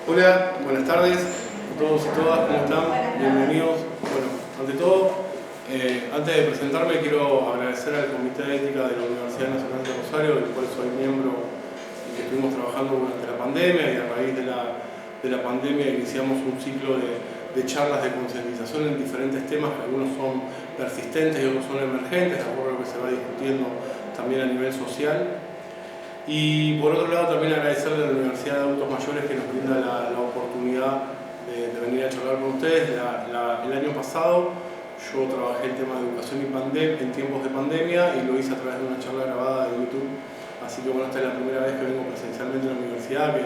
Hola, buenas tardes a todos y todas, ¿cómo están? Bienvenidos. Bueno, ante todo, antes de presentarme quiero agradecer al Comité de Ética de la Universidad Nacional de Rosario, del cual soy miembro y que estuvimos trabajando durante la pandemia, y a raíz de la pandemia iniciamos un ciclo de charlas de concientización en diferentes temas, que algunos son persistentes y otros son emergentes, de acuerdo a lo que se va discutiendo también a nivel social. Y por otro lado también agradecerle a la Universidad de Adultos Mayores que nos brinda la oportunidad de venir a charlar con ustedes. El año pasado yo trabajé el tema de educación en tiempos de pandemia y lo hice a través de una charla grabada de YouTube. Así que bueno, esta es la primera vez que vengo presencialmente a la universidad, que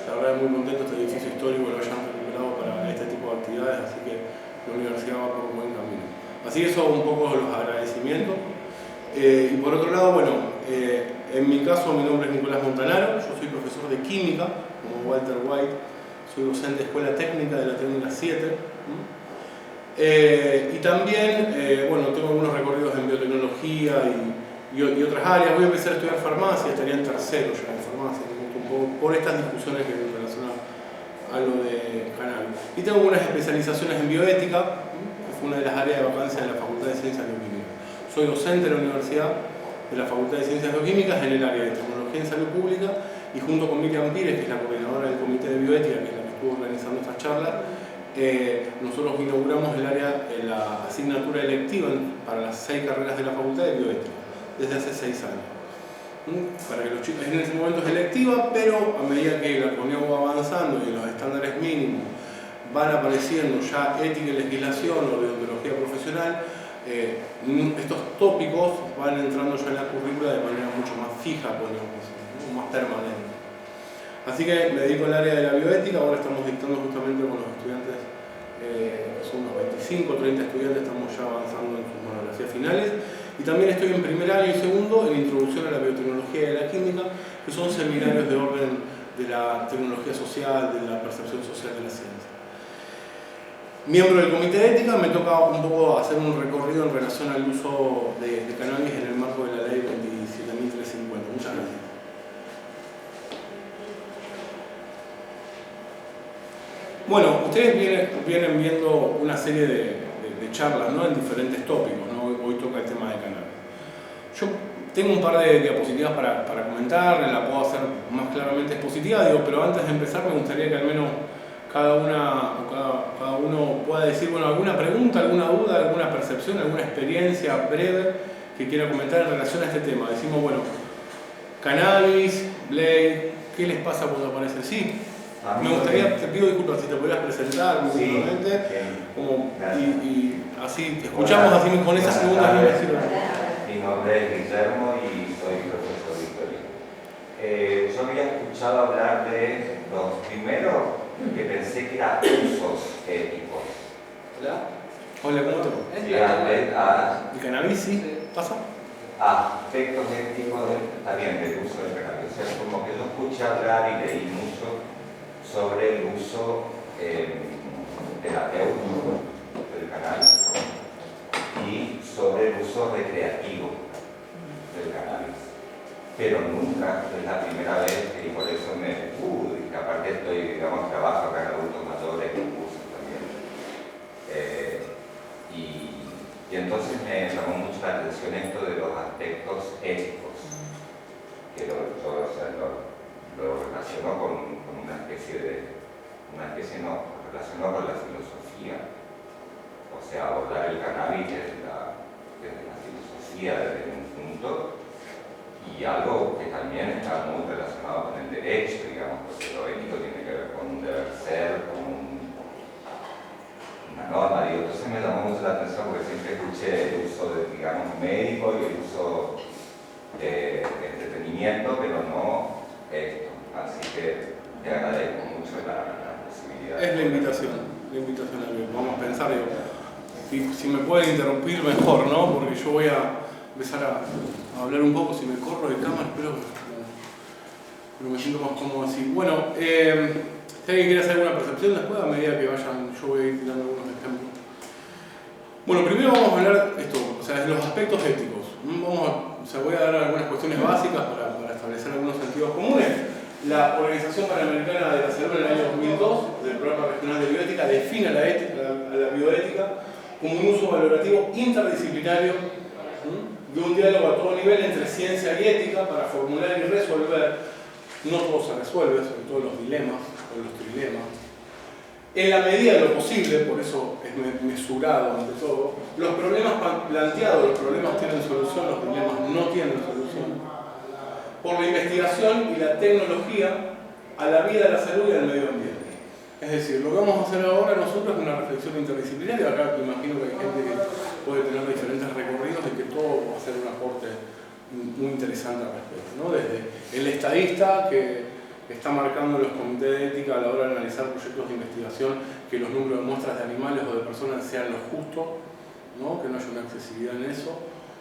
la verdad es muy contento este edificio histórico lo hayan recuperado para este tipo de actividades, así que la universidad va por un buen camino. Así que eso un poco los agradecimientos. Y por otro lado, bueno, en mi caso mi nombre es Nicolás Montanaro, yo soy profesor de química, como Walter White, soy docente de Escuela Técnica de la Técnica 7. Y también, bueno, tengo algunos recorridos en biotecnología y otras áreas. Voy a empezar a estudiar farmacia, estaría en tercero ya en farmacia, un poco por estas discusiones que me relacionan a lo de cannabis. Y tengo algunas especializaciones en bioética, que fue una de las áreas de vacancia de la Facultad de Ciencias Bioquímicas. Soy docente de la Universidad de la Facultad de Ciencias Bioquímicas en el área de Tecnología en Salud Pública, y junto con Miriam Pires, que es la coordinadora del Comité de Bioética, que es la que estuvo organizando estas charlas, nosotros inauguramos la asignatura electiva para las 6 carreras de la Facultad de Bioética desde hace 6 años. Para que los chicos, en ese momento es electiva, pero a medida que la CONEU va avanzando y los estándares mínimos van apareciendo ya ética y legislación o deontología profesional, estos tópicos van entrando ya en la currícula de manera mucho más fija, podríamos decir, ¿no? Más permanente. Así que me dedico al área de la bioética. Ahora estamos dictando justamente con los estudiantes, son unos 25 o 30 estudiantes, estamos ya avanzando en sus monografías finales. Y también estoy en primer año y segundo en Introducción a la Biotecnología y a la Química, que son seminarios de orden de la tecnología social, de la percepción social de la ciencia. Miembro del Comité de Ética, me toca un poco hacer un recorrido en relación al uso de cannabis en el marco de la Ley 27.350. Muchas gracias. Bueno, ustedes vienen viendo una serie de charlas, ¿no?, en diferentes tópicos, ¿no? Hoy toca el tema de cannabis. Yo tengo un par de diapositivas para comentar, la puedo hacer más claramente expositiva, pero antes de empezar me gustaría que al menos cada uno pueda decir, bueno, alguna pregunta, alguna duda, alguna percepción, alguna experiencia breve que quiera comentar en relación a este tema. Decimos, bueno, cannabis, Blade, ¿qué les pasa cuando aparece? Sí, me gustaría, te pido disculpas, si te podrías presentar muy brevemente, y así escuchamos así con esas preguntas. Mi nombre es Guillermo y soy profesor de historia. Yo había escuchado hablar de los primeros que pensé que eran usos éticos. Hola. Hola, ¿cómo te va? ¿El cannabis sí pasa? Aspectos éticos también del uso del cannabis. O sea, como que yo escuché hablar y leí mucho sobre el uso terapéutico del cannabis y sobre el uso recreativo del cannabis. Pero nunca, es la primera vez que, y por eso que aparte estoy, digamos, trabajo acá en adultos mayores, en cursos también. Y entonces me llamó mucho la atención esto de los aspectos éticos, que lo relaciono con una especie relaciono con la filosofía. O sea, abordar el cannabis desde la filosofía, desde un punto, y algo que también está muy relacionado con el derecho, digamos, porque lo ético tiene que ver con un deber ser, con una norma. Entonces me llamó mucho la atención porque siempre escuché el uso, digamos, médico y el uso de entretenimiento, pero no esto. Así que te agradezco mucho la posibilidad. Es la invitación a que vamos a pensar. Si me pueden interrumpir mejor, ¿no? Porque yo voy a empezar a hablar un poco. Si me corro de cámara, pero me siento más cómodo así. Bueno, si alguien quiere hacer alguna percepción después, a medida que vayan, yo voy a ir tirando algunos ejemplos. Bueno, primero vamos a hablar de los aspectos éticos. Voy a dar algunas cuestiones básicas para establecer algunos sentidos comunes. La Organización Panamericana de la Salud en el año 2002 2 del Programa Regional de Bioética define a la bioética como un uso valorativo interdisciplinario de un diálogo a todo nivel entre ciencia y ética para formular y resolver, no todo se resuelve, sobre todo los dilemas o los trilemas, en la medida de lo posible, por eso es mesurado ante todo, los problemas planteados, los problemas tienen solución, los dilemas no tienen solución, por la investigación y la tecnología a la vida, a la salud y al medio ambiente. Es decir, lo que vamos a hacer ahora nosotros es una reflexión interdisciplinaria. Acá me imagino que hay gente que puede tener diferentes recorridos y que todo va a ser un aporte muy interesante al respecto, ¿no? Desde el estadista que está marcando los comités de ética a la hora de analizar proyectos de investigación que los números de muestras de animales o de personas sean lo justo, ¿no? Que no haya una excesividad en eso.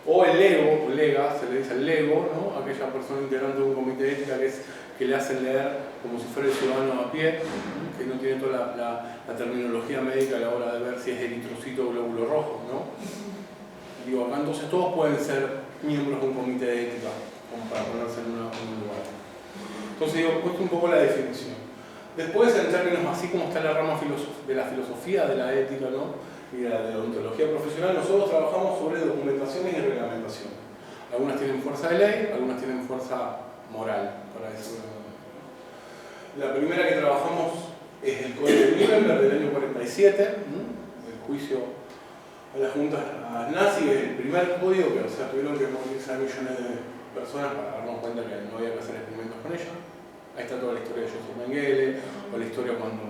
O el ego, o lega, se le dice el lego, ¿no? Aquella persona integrante de un comité de ética que le hacen leer como si fuera el ciudadano a pie, que no tiene toda la terminología médica a la hora de ver si es eritrocito o glóbulo rojo, ¿no? Digo, acá entonces todos pueden ser miembros de un comité de ética, como para ponerse en un lugar. Entonces digo, cuesta un poco la definición. Después, en términos así como está la rama de la filosofía de la ética, ¿no? Y de la ontología profesional, nosotros trabajamos sobre documentaciones y reglamentación. Algunas tienen fuerza de ley, algunas tienen fuerza moral, para decirlo de alguna manera. La primera que trabajamos es el Código de Nuremberg del año 47, el juicio a las juntas nazis, es el primer código que, o sea, tuvieron que movilizar millones de personas para darnos cuenta que no había que hacer experimentos con ella. Ahí está toda la historia de Joseph Mengele, o la historia cuando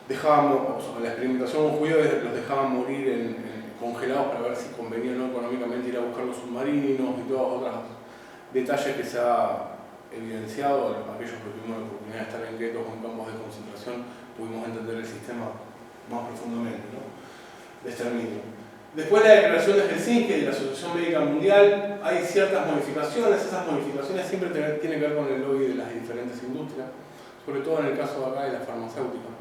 dejábamos, o la experimentación con judíos los dejaban morir congelados para ver si convenía o no económicamente ir a buscar los submarinos y todos otros detalles que se ha evidenciado. Aquellos que tuvimos la oportunidad de estar en guetos o en campos de concentración pudimos entender el sistema más profundamente, ¿no? De exterminio. Después de la declaración de Helsinki y de la Asociación Médica Mundial hay ciertas modificaciones. Esas modificaciones siempre tienen que ver con el lobby de las diferentes industrias, sobre todo en el caso de acá de la farmacéutica.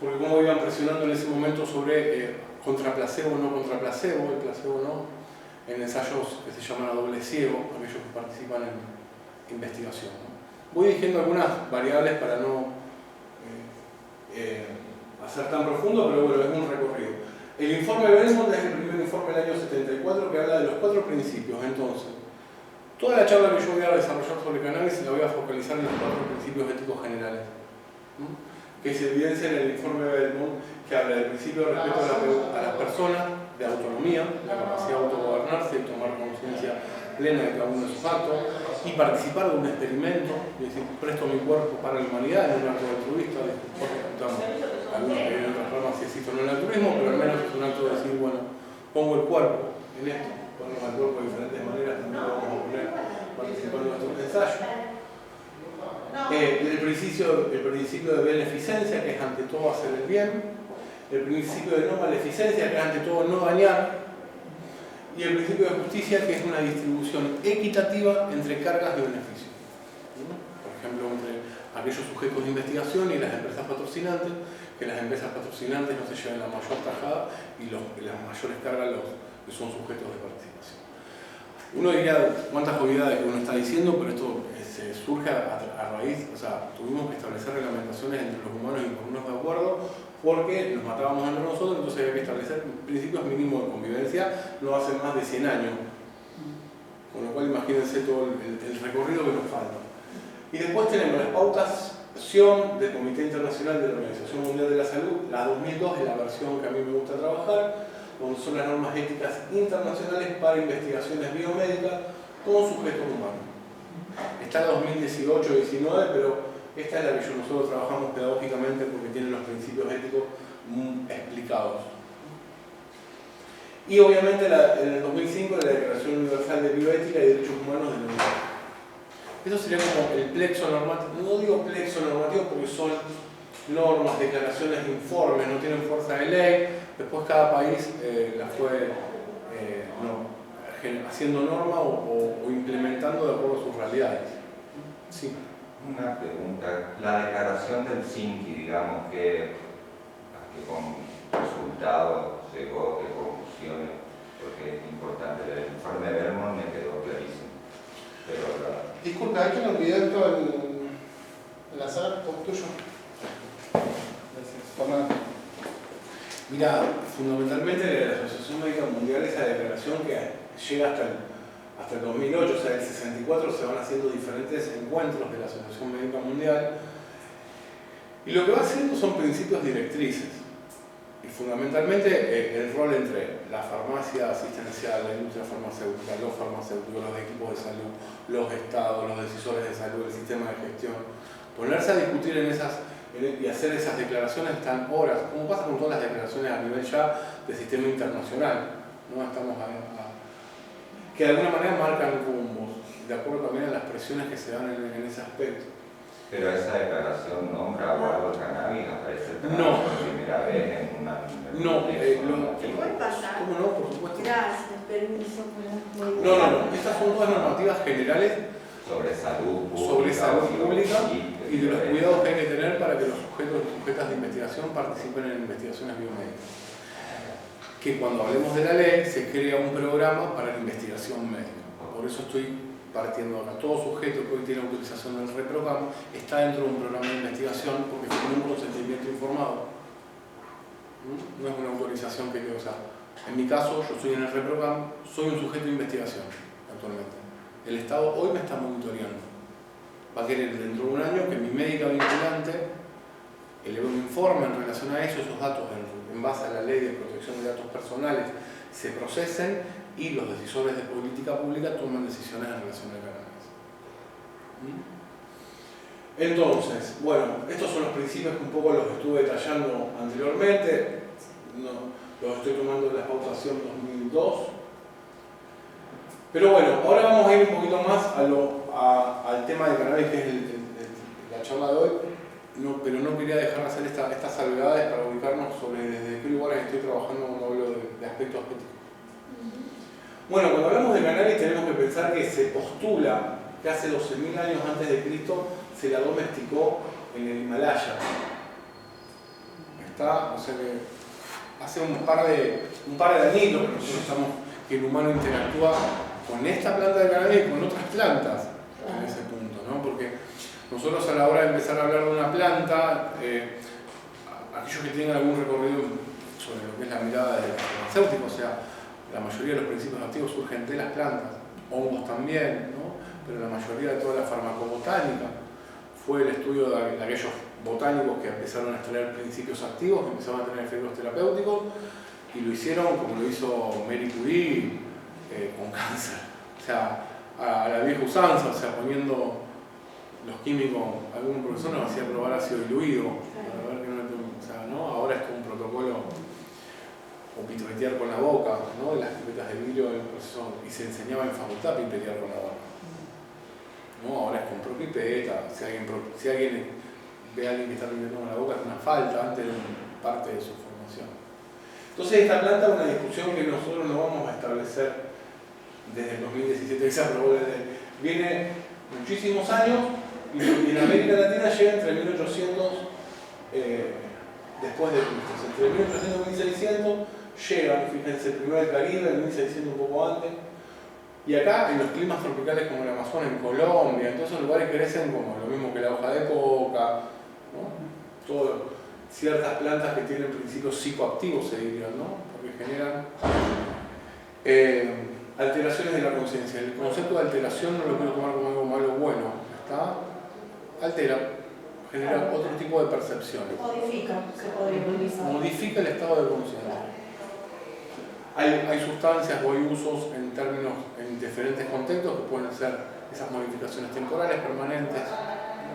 Porque como iban presionando en ese momento sobre contra placebo o no contra placebo, el placebo no, en ensayos que se llaman a doble ciego, aquellos que participan en investigación, ¿no? Voy diciendo algunas variables para no hacer tan profundo, pero bueno, es un recorrido. El informe Belmont es el primer informe del año 74 que habla de los 4 principios. Entonces, toda la charla que yo voy a desarrollar sobre cannabis la voy a focalizar en los 4 principios éticos generales, ¿no? Que se evidencia en el informe Belmont, que habla del principio de respeto a las personas, de autonomía, la capacidad de autogobernarse y tomar conciencia plena de cada uno de sus actos, y participar de un experimento, es decir, presto mi cuerpo para la humanidad en un acto altruista. Después discutamos algunos que vienen en otras formas si existe o no el altruismo, pero al menos es un acto de decir, bueno, pongo el cuerpo en esto, ponemos el cuerpo de diferentes maneras, también lo vamos a poner participando en nuestros ensayos. El principio de beneficencia, que es ante todo hacer el bien, el principio de no maleficencia, que es ante todo no dañar, y el principio de justicia, que es una distribución equitativa entre cargas de beneficio. Por ejemplo, entre aquellos sujetos de investigación y las empresas patrocinantes, que las empresas patrocinantes no se lleven la mayor tajada y las mayores cargas los que son sujetos de participación. Uno diría cuántas obviedades que uno está diciendo, pero esto se surge a raíz, o sea, tuvimos que establecer reglamentaciones entre los humanos y ponernos de acuerdo porque nos matábamos entre nosotros, entonces había que establecer principios mínimos de convivencia no hace más de 100 años. Con lo cual imagínense todo el recorrido que nos falta. Y después tenemos las pautas del Comité Internacional de la Organización Mundial de la Salud, la 2002 es la versión que a mí me gusta trabajar, donde son las normas éticas internacionales para investigaciones biomédicas con sujetos humanos. Está la 2018-19, pero esta es la que nosotros trabajamos pedagógicamente porque tiene los principios éticos explicados. Y obviamente en el 2005 la Declaración Universal de Bioética y Derechos Humanos de la Unión. Eso sería como el plexo normativo. No digo plexo normativo porque son normas, declaraciones, informes, no tienen fuerza de ley. Después cada país las fue haciendo norma o implementando de acuerdo a sus realidades. Sí. Una pregunta. La declaración del Helsinki, digamos, que con resultados llegó, qué conclusiones, porque es importante. El informe de Belmont me quedó clarísimo. Pero disculpa, hay que me olvidé esto Enlazar, todo tuyo. Gracias. Mira, fundamentalmente la Asociación Médica Mundial, esa declaración que llega hasta el 2008, o sea, en el 64 se van haciendo diferentes encuentros de la Asociación Médica Mundial, y lo que va haciendo son principios directrices, y fundamentalmente el rol entre la farmacia asistencial, la industria farmacéutica, los farmacéuticos, los equipos de salud, los estados, los decisores de salud, el sistema de gestión, ponerse a discutir y hacer esas declaraciones tan horas, como pasa con todas las declaraciones a nivel ya de sistema internacional, ¿no? Estamos que de alguna manera marcan rumbos, de acuerdo también a las presiones que se dan en ese aspecto. Pero esa declaración nombra algo de cannabis, aparece no. por primera vez en una... No, ¿puede pasar? ¿Cómo no? Por supuesto. Gracias, permiso. No. Estas son todas normativas generales sobre salud pública, y de los cuidados que hay que tener para que los sujetos y sujetas de investigación participen en investigaciones biomédicas. Que cuando hablemos de la ley se crea un programa para la investigación médica. Por eso estoy partiendo acá. Todo sujeto que hoy tiene autorización del REPROCAM está dentro de un programa de investigación porque tiene un consentimiento informado. No es una autorización que yo, o sea, en mi caso yo estoy en el REPROCAM, soy un sujeto de investigación actualmente. El Estado hoy me está monitoreando. Va a querer dentro de un año que mi médica vinculante eleve un informe en relación a eso, esos datos en base a la ley de protección de datos personales se procesen y los decisores de política pública toman decisiones en relación al cannabis. Entonces, bueno, estos son los principios que un poco los estuve detallando anteriormente, los estoy tomando de la pautación 2002. Pero bueno, ahora vamos a ir un poquito más al tema de cannabis, que es la charla de hoy, pero no quería dejar de hacer estas salvedades para ubicarnos sobre desde qué lugares estoy trabajando cuando hablo de aspectos éticos. Bueno, cuando hablamos de cannabis tenemos que pensar que se postula que hace 12.000 años antes de Cristo se la domesticó en el Himalaya. O sea que hace un par de añitos que nosotros estamos, que el humano interactúa con esta planta de cannabis y con otras plantas en ese punto, ¿no? Porque nosotros a la hora de empezar a hablar de una planta, aquellos que tienen algún recorrido sobre lo que es la mirada del farmacéutico, o sea, la mayoría de los principios activos surgen de las plantas, hongos también, ¿no? Pero la mayoría de toda la farmacobotánica fue el estudio de aquellos botánicos que empezaron a extraer principios activos, que empezaban a tener efectos terapéuticos, y lo hicieron como lo hizo Marie Curie con cáncer, o sea, a la vieja usanza, o sea, poniendo los químicos, algún profesor nos hacía probar ácido diluido, para ver que ¿no? Ahora es como un protocolo, o pipetear con la boca, ¿no? Las pipetas de vidrio del proceso, y se enseñaba en facultad a pipetear con la boca. ¿No? Ahora es con propipeta, si alguien ve a alguien que está pipeteando con la boca es una falta antes de parte de su formación. Entonces esta planta es una discusión que nosotros no vamos a establecer desde el 2017, que se aprobó viene muchísimos años, y en América Latina llega entre 1800 después de Cristo, entre 1800 y 1600 llegan, fíjense, primero el Caribe, en 1600 un poco antes, y acá en los climas tropicales como el Amazonas, en Colombia, en todos esos lugares crecen como lo mismo que la hoja de coca, ¿no? Ciertas plantas que tienen principios psicoactivos, se dirían, ¿no? Porque generan alteraciones de la conciencia. El concepto de alteración no lo quiero tomar como algo malo o bueno, ¿está? Altera, genera otro tipo de percepciones. Modifica, se podría utilizar. Modifica el estado de conciencia. Hay sustancias o hay usos en diferentes contextos que pueden ser esas modificaciones temporales, permanentes,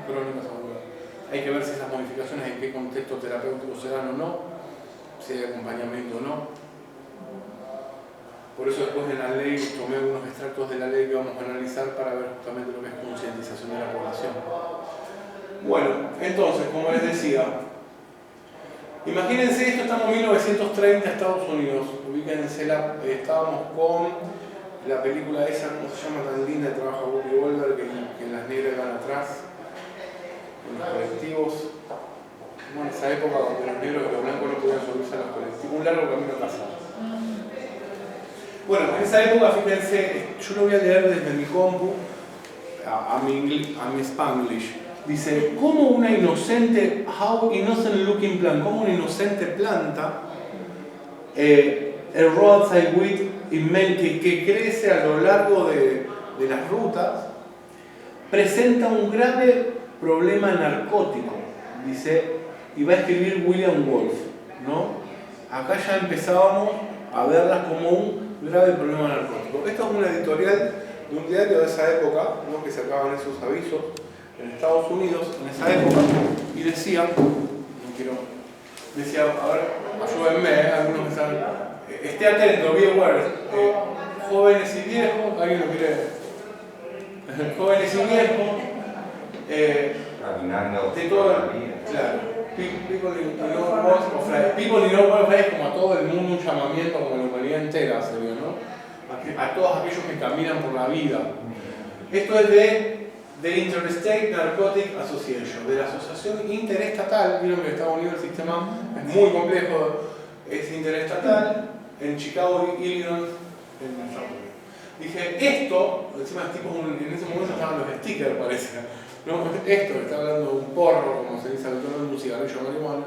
crónicas o agudas. Hay que ver si esas modificaciones en qué contexto terapéutico se dan o no, si hay acompañamiento o no. Por eso después en la ley tomé algunos extractos de la ley que vamos a analizar para ver justamente lo que es concientización de la población. Bueno, entonces, como les decía, imagínense esto, estamos en 1930, Estados Unidos. Ubíquense, estábamos con la película esa, ¿cómo se llama? Tan linda, trabaja Whoopi Goldberg, que las negras van atrás, en los colectivos. Bueno, esa época donde los negros y los blancos no podían subirse a los colectivos, un largo camino a casa. Bueno, en esa época, fíjense, yo lo voy a leer desde mi compu a mi Spanglish. Dice, como una inocente, how innocent looking plant, como una inocente planta, el roadside weed que crece a lo largo de las rutas, presenta un grave problema narcótico, dice, y va a escribir William Wolf, ¿no? Acá ya empezábamos a verlas como un grave problema narcótico. Esto es una editorial de un diario de esa época, ¿no? Que sacaban esos avisos en Estados Unidos, en esa época, y decía, decía, a ver, ayúdenme, algunos que están, esté atento, be aware, jóvenes y viejos, ¿alguien lo quiere? Jóvenes y viejos, caminando de todo el día. Claro. People in no work of life. People in no work of life, como a todo el mundo, un llamamiento, como la humanidad entera, sería, ¿no? A todos aquellos que caminan por la vida. Esto es de Interstate Narcotic Association, de la Asociación Interestatal. Vieron que en Estados Unidos el sistema es muy complejo, es interestatal, en Chicago, Illinois, en Estados Unidos. Dije, esto, encima tipo, en ese momento estaban los stickers, parece. ¿No? Esto que está hablando de un porro, como se dice habitualmente, de un cigarrillo de marihuana.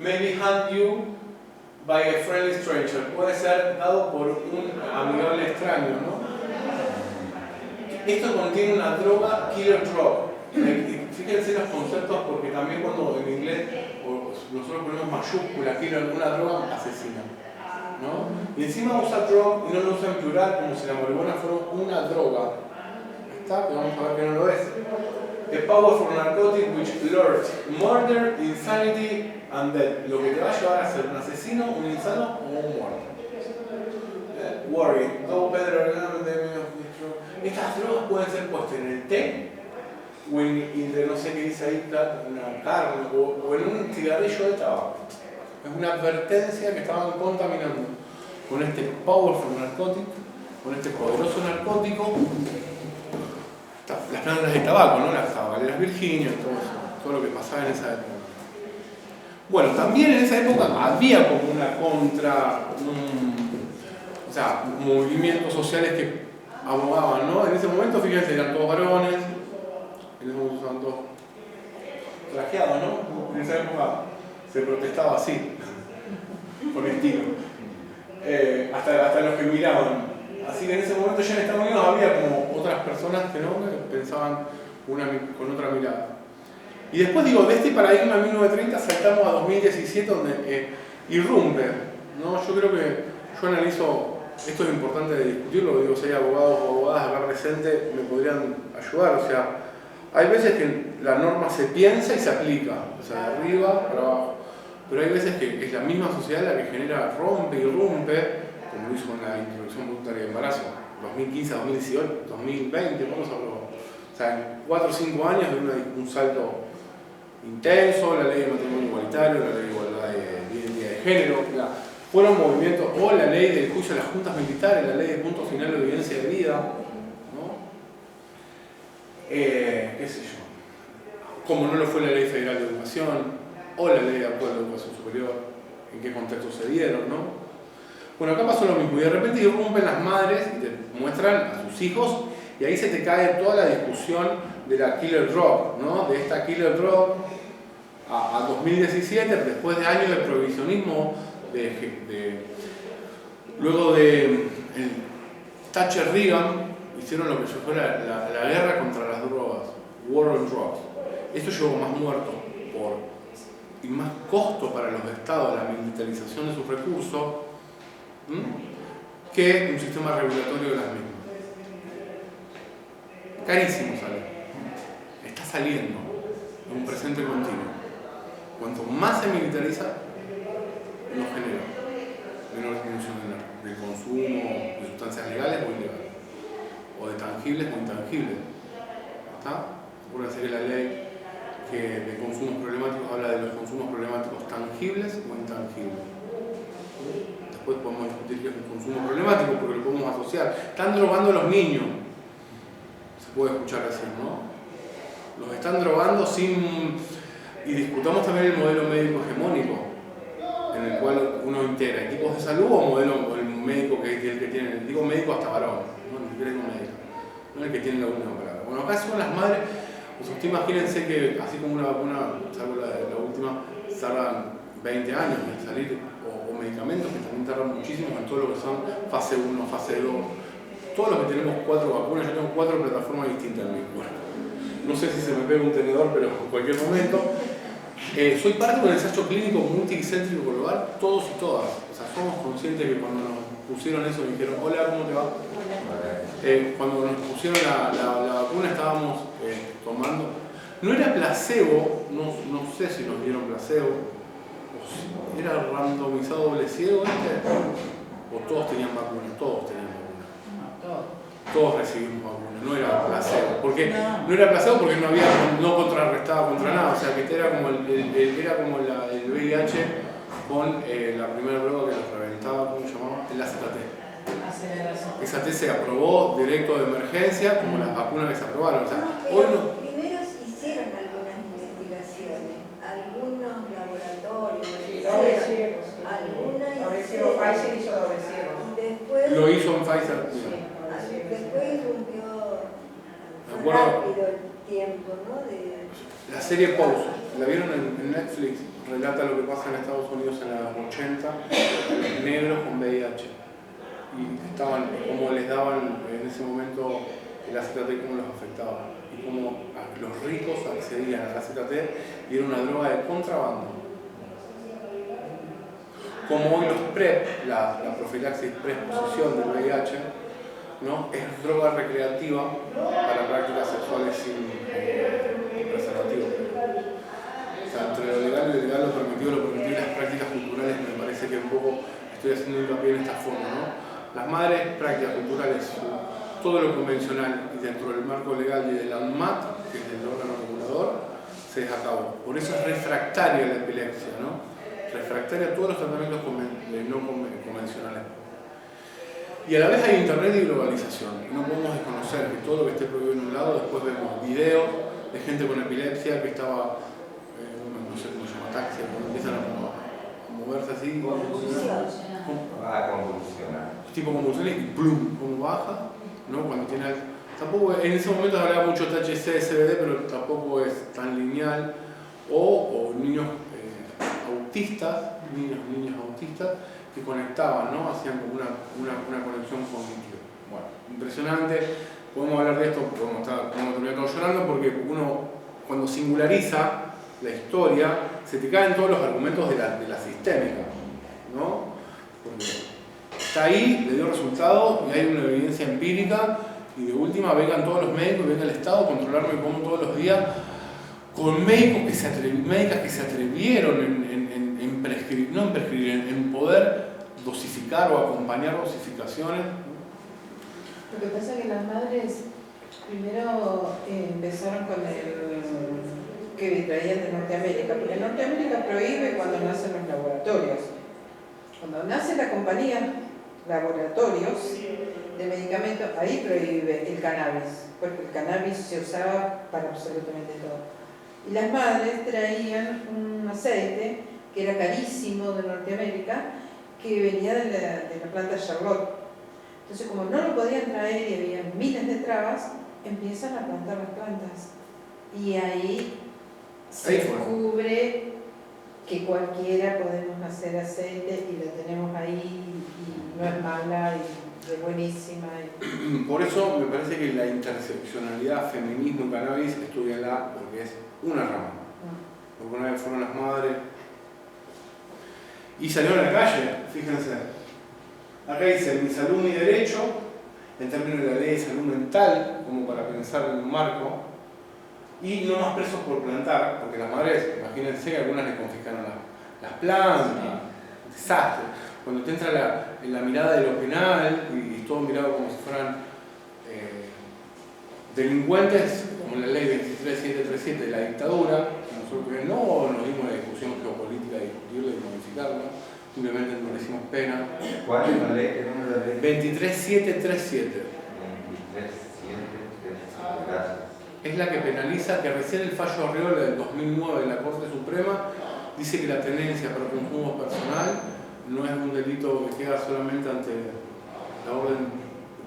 Maybe hand you by a friendly stranger. Puede ser dado por un amigable extraño, ¿no? Esto contiene una droga, killer drug. Fíjense los conceptos porque también cuando en inglés nosotros ponemos mayúscula, killer, una droga asesina, ¿no? Y encima usa drug y no lo usa en plural como si la marihuana fuera una droga. Está, que vamos a ver que no lo es. A powerful narcotic which lures murder, insanity and death. Lo que te va a llevar a ser un asesino, un insano o un muerto. Worry. Estas drogas pueden ser puestas en el té o en no sé qué dice ahí, una carne o en un cigarrillo de tabaco. Es una advertencia que estaban contaminando con este powerful narcotic, con este poderoso narcótico. Las plantas de tabaco, ¿no? Las tabacaleras virginias, todo lo que pasaba en esa época. Bueno, también en esa época había como una o sea, movimientos sociales que abogaban, ¿no? En ese momento, fíjense, eran todos varones, en ese momento estaban todos trajeados, ¿no? En esa época se protestaba así, con estilo. Hasta los que miraban. Así que en ese momento ya en Estados Unidos había como otras personas que no pensaban con otra mirada. Y después digo, de este paradigma 1930 saltamos a 2017 donde irrumpe, ¿no? Yo creo que yo analizo, esto es importante de discutirlo, digo, si hay abogados o abogadas acá presentes me podrían ayudar, o sea, hay veces que la norma se piensa y se aplica, o sea, de arriba para abajo, pero hay veces que es la misma sociedad la que genera, rompe y irrumpe, como lo hizo con la introducción voluntaria de embarazo, 2015 a 2018, 2020, ¿cuándo se aprobó? O sea, en 4 o 5 años de un salto intenso, la ley de matrimonio igualitario, la ley de igualdad de identidad de género, fueron movimientos, o la ley del juicio de las juntas militares, la ley de punto final de evidencia de vida, ¿no? Qué sé yo, como no lo fue la ley federal de educación, o la ley de acuerdo de educación superior, en qué contexto se dieron, ¿no? Bueno, acá pasó lo mismo, y de repente irrumpen las madres y te muestran a sus hijos, y ahí se te cae toda la discusión de la killer drug, ¿no? De esta killer drug a 2017, después de años de prohibicionismo, luego de Thatcher Reagan, hicieron lo que fue la guerra contra las drogas, War on Drugs. Esto llevó más muertos y más costo para los estados, la militarización de sus recursos, que un sistema regulatorio de las mismas. Carísimo sale. Está saliendo en un presente continuo. Cuanto más se militariza, nos genera menor disminución del consumo de sustancias legales o ilegales, o de tangibles o intangibles. ¿Está? Acuérdense que la ley de consumos problemáticos habla de los consumos problemáticos tangibles o intangibles. Después podemos discutir qué es un consumo problemático porque lo podemos asociar. Están drogando a los niños. Se puede escuchar así, ¿no? Los están drogando sin... Y discutamos también el modelo médico hegemónico, en el cual uno integra equipos de salud o modelo el médico que el que tiene, digo médico hasta varón, no ni siquiera digo médico, no el que tiene la última palabra. Bueno, acá son las madres, Usted imagínense que así como una vacuna, salvo la última, tardan 20 años en salir, o medicamentos que también tardan muchísimo en todo lo que son fase 1, fase 2. Todos los que tenemos 4 vacunas, yo tengo 4 plataformas distintas en mi cuerpo. No sé si se me pega un tenedor, pero en cualquier momento. Soy parte de un ensayo clínico multicéntrico global, todos y todas. O sea, somos conscientes que cuando nos pusieron eso, me dijeron, hola, ¿cómo te va? Cuando nos pusieron la vacuna estábamos tomando, no era placebo, no sé si nos dieron placebo, o si era randomizado doble ciego, o todos tenían vacuna, todos tenían vacuna. Todos recibimos vacuna, no era placebo. Porque no era placebo porque no contrarrestaba contra nada, o sea que era como el VIH con la primera droga que los reventaba, ¿cómo se llamaba? El AZT. Esa T se aprobó directo de emergencia, como las vacunas que se aprobaron. O sea, primero se hicieron algunas investigaciones, algunos laboratorios, Pfizer hizo doble ciego. Después lo hizo en Pfizer. después fue rápido el tiempo, ¿no? La serie Pose, ¿la vieron en Netflix? Relata lo que pasa en Estados Unidos en los 80, negros con VIH. Y cómo les daban en ese momento el AZT, cómo los afectaba. Y cómo los ricos accedían al AZT y era una droga de contrabando. Como hoy los PrEP, la profilaxis preexposición del VIH, ¿no? Es droga recreativa para prácticas sexuales sin preservativo. O sea, entre lo legal y lo ilegal, lo permitido y las prácticas culturales, me parece que un poco estoy haciendo hincapié en esta forma, ¿no? Las madres, prácticas culturales, todo lo convencional y dentro del marco legal y del ANMAT, que es el órgano regulador, se deja a cabo. Por eso es refractaria la epilepsia, ¿no? Refractaria a todos los tratamientos no convencionales. Y a la vez hay internet y globalización. No podemos desconocer que todo lo que esté prohibido en un lado, después vemos videos de gente con epilepsia que estaba, no sé cómo se llama, taxia, cuando empiezan a moverse así. Convulsionar. Tipo convulsiones y plum, como baja, ¿no? Cuando tiene tampoco, en ese momento hablaba mucho de THC, CBD, pero tampoco es tan lineal. O niños autistas, niños autistas que conectaban, ¿no? Hacían como una conexión cognitiva. Bueno, impresionante. Podemos hablar de esto, podemos terminar todos llorando porque uno, cuando singulariza la historia, se te caen todos los argumentos de la sistémica, ¿no? Porque está ahí, le dio resultado y hay una evidencia empírica y de última vengan todos los médicos, venga el Estado a controlarme como todos los días con médicas que se atrevieron en prescribir, no en prescribir, en poder dosificar o acompañar dosificaciones. Lo que pasa es que las madres primero empezaron con el que traían de Norteamérica, porque Norteamérica prohíbe cuando nacen los laboratorios. Cuando nace la compañía laboratorios de medicamentos, ahí prohíbe el cannabis, porque el cannabis se usaba para absolutamente todo. Y las madres traían un aceite que era carísimo de Norteamérica, que venía de la planta Charlotte. Entonces, como no lo podían traer y había miles de trabas, empiezan a plantar las plantas. Y ahí se descubre que cualquiera podemos hacer aceite y lo tenemos ahí y no es mala y es buenísima. Por eso me parece que la interseccionalidad feminismo-cannabis, estudiala porque es una rama. Porque una vez fueron las madres y salieron a la calle, fíjense. Acá dice, mi salud, mi derecho, en términos de la ley de salud mental, como para pensar en un marco, y no más presos por plantar, porque las madres, imagínense que algunas le confiscaron las plantas, desastre. Cuando te entra en la mirada de lo penal y todo mirado como si fueran delincuentes, como la ley 23737 de la dictadura, nosotros no nos dimos la discusión geopolítica de discutirla y modificarla, simplemente endurecimos pena. ¿Cuál es la ley? ¿Qué número de ley? 23737. 23737, gracias. Es la que penaliza, que recién el fallo Arriola del 2009 de la Corte Suprema dice que la tenencia para consumo personal no es un delito que queda solamente ante la orden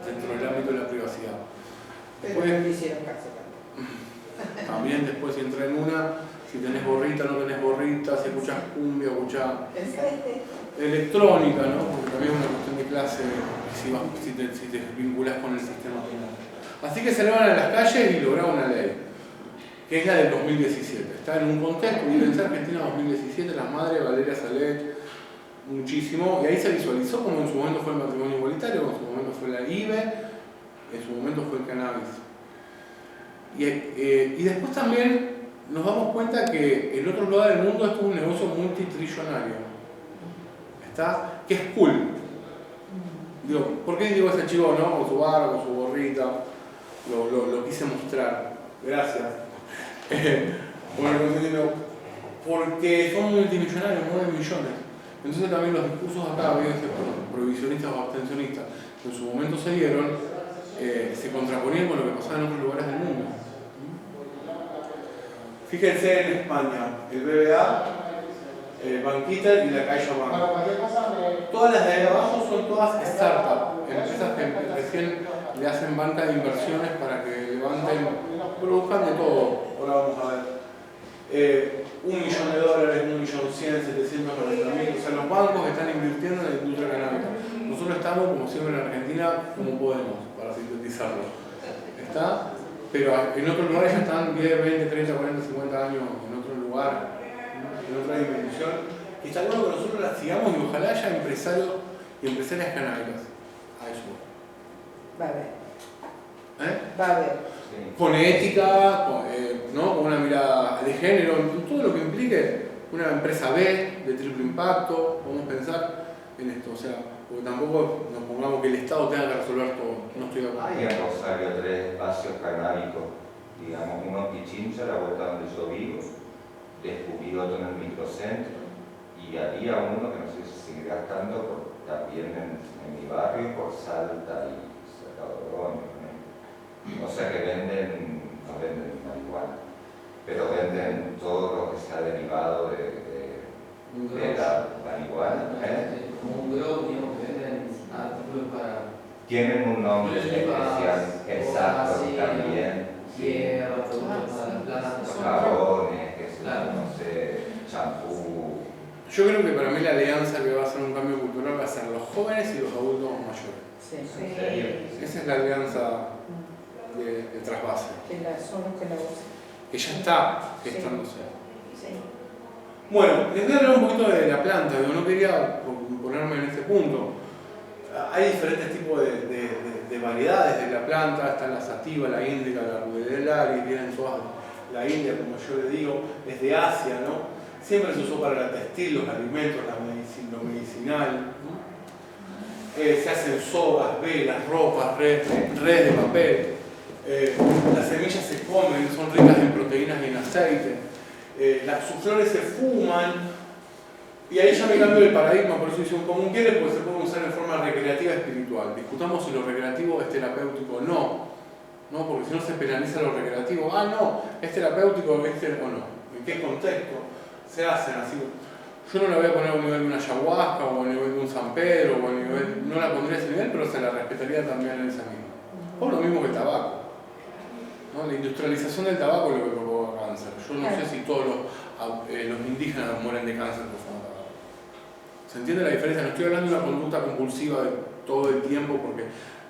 dentro del ámbito de la privacidad. Pero no le hicieron caso. También después si entra en una, si tenés gorrita, no tenés gorrita, si escuchás cumbia, escuchás electrónica, ¿no? Porque también es una cuestión de clase si te vinculás con el sistema penal. Así que se elevan a las calles y lograron una ley, que es la del 2017. Está en un contexto, Violencia Argentina 2017, las madres, Valeria Salet, muchísimo, y ahí se visualizó como en su momento fue el matrimonio igualitario, como en su momento fue la IBE, en su momento fue el cannabis. Y después también nos damos cuenta que en otros lugares del mundo esto es un negocio multitrillonario. ¿Está? Que es cool. Digo, ¿por qué digo ese chico, no? Con su barba, con su gorrita. Lo quise mostrar. Gracias. Bueno, porque son multimillonarios, 9 millones. Entonces también los discursos acá, prohibicionistas o abstencionistas, que en su momento se dieron, se contraponían con lo que pasaba en otros lugares del mundo. Fíjense en España, el BBA, Banquita y la CaixaBank. Todas las de ahí abajo son todas startups, empresas que recién le hacen banca de inversiones para que levanten, produzcan de todo. Ahora vamos a ver. $1 millón, $1.100.000, 790.000. O sea, los bancos están invirtiendo en la industria canábica. Nosotros estamos, como siempre en Argentina, como podemos, para sintetizarlo. ¿Está? Pero en otros lugares ya están 10, 20, 30, 40, 50 años en otro lugar, en otra dimensión. Y está bueno que nosotros las sigamos y ojalá haya empresarios y empresarias canábicas. A eso. Va a haber. Va a haber. Con ética, ¿no? Con una mirada de género, todo lo que implique una empresa B de triple impacto, podemos pensar en esto. O sea, porque tampoco nos pongamos que el Estado tenga que resolver todo. No estoy de acuerdo. Hay en Rosario 3 espacios canábicos, digamos, uno en Pichincha, la vuelta donde yo vivo, descubrí otro en el microcentro, y había uno que no sé si sigue gastando también en mi barrio, por Salta y Sacadorón. O sea que no venden marihuana, pero venden todo lo que se ha derivado de la marihuana. Como un grow, digamos, que venden artículos para... Tienen un nombre especial, exacto, también. Hierro, productos para las plantas. Jabones, no sé, champú. Yo creo que para mí la alianza que va a hacer un cambio cultural va a ser los jóvenes y los adultos mayores. Sí. Esa es la alianza de trasvase. Son los que la usan. Que ya está gestándose. Sí. Bueno, les voy a hablar un poquito de la planta, yo no quería ponerme en este punto. Hay diferentes tipos de variedades de la planta, está la sativa, la índica, la rubidelar, y vienen todas. La India, como yo le digo, es de Asia, ¿no? Siempre se usó para el textil, los alimentos, lo medicinal. Se hacen sogas, velas, ropas, redes de papel. Las semillas se comen, son ricas en proteínas y en aceite. Sus flores se fuman. Y ahí ya me cambio el paradigma, por eso hice un común quiere, porque se puede usar en forma recreativa espiritual. Discutamos si lo recreativo es terapéutico o no. ¿No? Porque si no se penaliza lo recreativo. Ah, no, es terapéutico o no. ¿En qué contexto se hacen así? Yo no la voy a poner a un nivel de una ayahuasca o a un nivel de un San Pedro, o a un nivel, no la pondría a ese nivel, pero se la respetaría también en ese mismo. Por lo mismo que el tabaco. ¿No? La industrialización del tabaco es lo que provoca cáncer. Yo no sé si todos los indígenas mueren de cáncer por fumar tabaco. ¿Se entiende la diferencia? No estoy hablando de una conducta compulsiva de todo el tiempo porque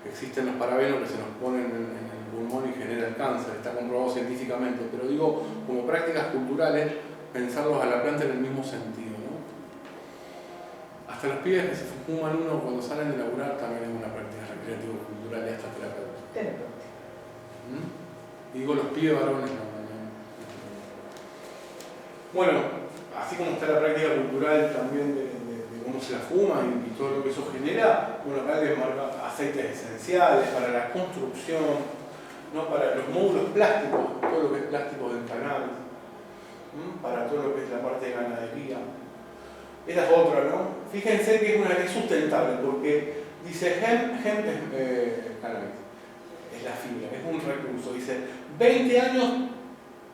existen los parabenos que se nos ponen en el pulmón y genera el cáncer, está comprobado científicamente, pero digo, como prácticas culturales, pensarlos a la planta en el mismo sentido, ¿no? Hasta los pibes que se fuman uno cuando salen de laburar también es una práctica recreativa cultural y hasta terapéutica. Y digo los pibes varones, no. Bueno, así como está la práctica cultural también de cómo se la fuma y todo lo que eso genera, bueno, acá les marca aceites esenciales para la construcción, ¿no? Para los módulos plásticos, todo lo que es plástico del cannabis, para todo lo que es la parte de ganadería. Esta es otra, ¿no? Fíjense que es sustentable porque dice hemp es cannabis, es la fibra, es un recurso. Dice 20 años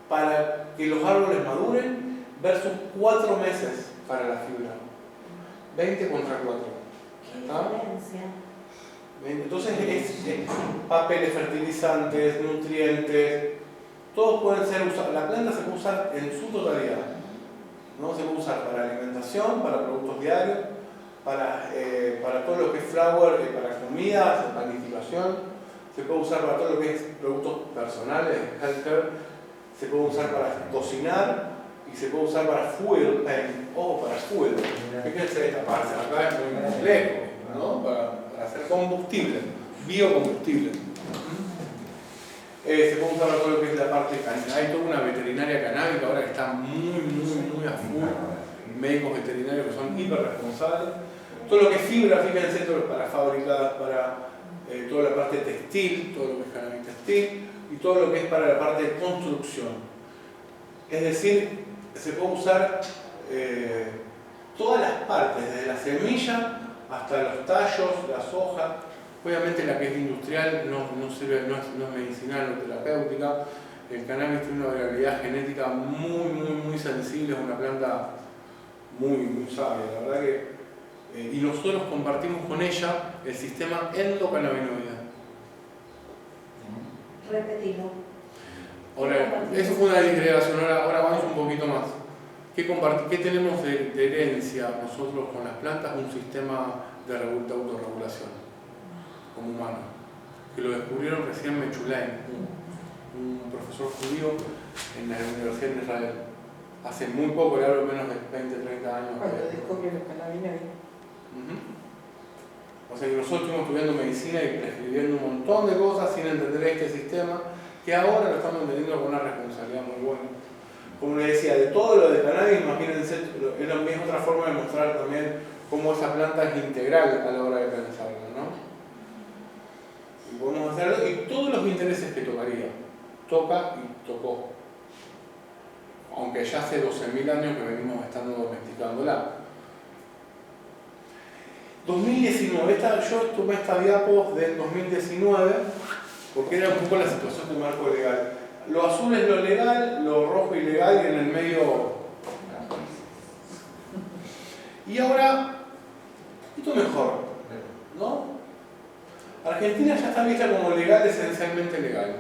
para que los árboles maduren versus 4 meses para la fibra. 20 contra 4. ¿Está? Entonces es papeles, fertilizantes, nutrientes, todos pueden ser usados. La planta se puede usar en su totalidad, ¿no? Se puede usar para alimentación, para productos diarios, para todo lo que es flour, para comidas, panificación, se puede usar para todo lo que es productos personales, healthcare, se puede usar para cocinar y se puede usar para fuel, para fuel. Fíjense esta parte, acá es muy complejo, ¿no? Para hacer combustible, biocombustible. Se puede usar para todo lo que es la parte canábica. Hay toda una veterinaria canábica ahora que está muy a full. Médicos veterinarios que son hiper responsables. Todo lo que es fibra, fíjense, todo lo para fábricas, para toda la parte textil, todo lo que es cannabis textil y todo lo que es para la parte de construcción. Es decir, se puede usar todas las partes, desde la semilla hasta los tallos, las hojas. Obviamente la que es industrial no es medicinal o terapéutica. El cannabis tiene una variabilidad genética muy sensible, es una planta muy sabia, la verdad que. Y nosotros compartimos con ella el sistema endocannabinoide. Repetimos. Ahora, eso fue una disgregación, ahora vamos un poquito más. ¿Qué tenemos de herencia nosotros con las plantas? Un sistema de autorregulación como humano, que lo descubrieron recién Mechulain, un profesor judío en la Universidad de Israel. Hace muy poco, le hablo menos de 20-30 años. Cuando descubrió los cannabinoides. O sea que nosotros estuvimos estudiando medicina y prescribiendo un montón de cosas sin entender este sistema, que ahora lo estamos entendiendo con una responsabilidad muy buena. Como les decía, de todo lo de cannabis, imagínense, es otra forma de mostrar también cómo esa planta es integral a la hora de pensarla, ¿no? Y podemos hacerlo, y todos los intereses que tocaría, toca y tocó. Aunque ya hace 12.000 años que venimos estando domesticándola. 2019, yo tomé esta diapo del 2019 porque era un poco la situación del marco legal. Lo azul es lo legal, lo rojo ilegal y en el medio. Y ahora, esto mejor, ¿no? Argentina ya está vista como legal, esencialmente legal.